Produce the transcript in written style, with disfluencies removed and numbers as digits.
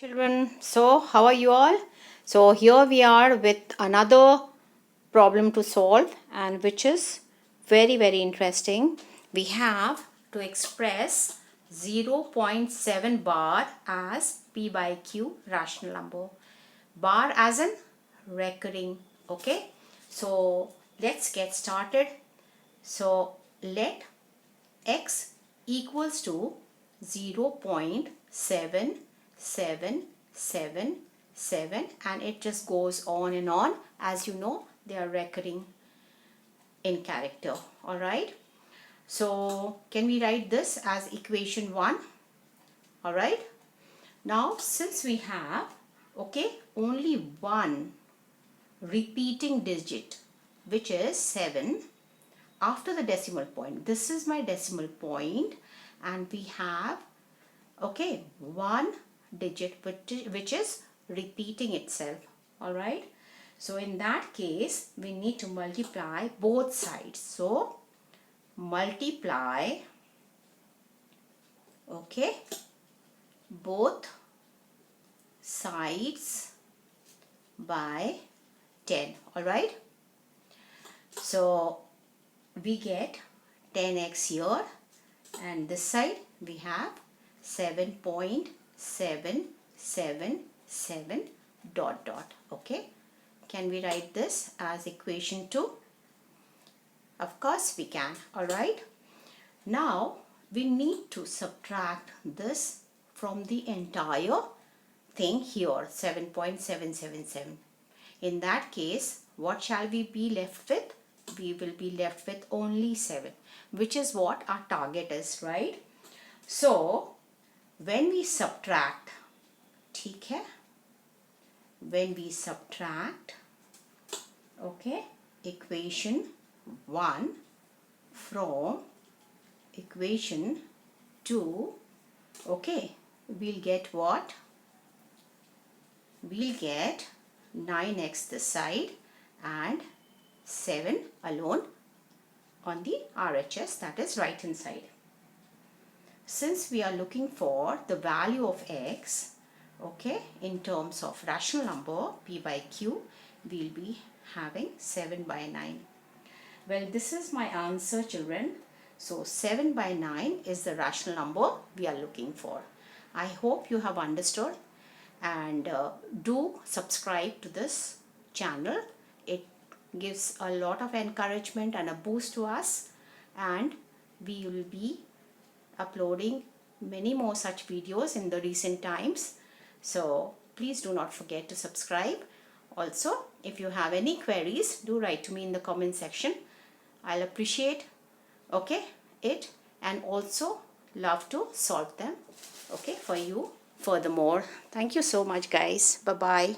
Children, so how are you all? So here we are with another problem to solve, and which is very interesting. We have to express 0.7 bar as P by Q rational number. Bar as in recurring. Okay, so let's get started. So let x equals to 0.7777, and it just goes on and on. As you know, they are recurring in character. All right, so can we write this as equation 1? All right, now since we have only one repeating digit, which is 7 after the decimal point, this is my decimal point, and we have one digit which is repeating itself. All right, so in that case we need to multiply both sides. So multiply both sides by 10. All right, so we get 10x here, and this side we have 7.777 ... Okay, can we write this as equation 2? Of course we can. All right, now we need to subtract this from the entire thing here, 7.777. in that case, what shall we be left with? We will be left with only 7, which is what our target is, right? So when we subtract, when we subtract equation 1 from equation 2, we'll get what? We'll get 9x this side and 7 alone on the RHS, that is right hand side. Since we are looking for the value of x, in terms of rational number P by Q, we'll be having 7 by 9. Well, this is my answer, children. So 7 by 9 is the rational number we are looking for. I hope you have understood, and do subscribe to this channel. It gives a lot of encouragement and a boost to us, and we will be uploading many more such videos in the recent times. So please do not forget to subscribe. Also, if you have any queries, do write to me in the comment section. I'll appreciate it, and also love to solve them for you furthermore. Thank you so much, guys. Bye bye.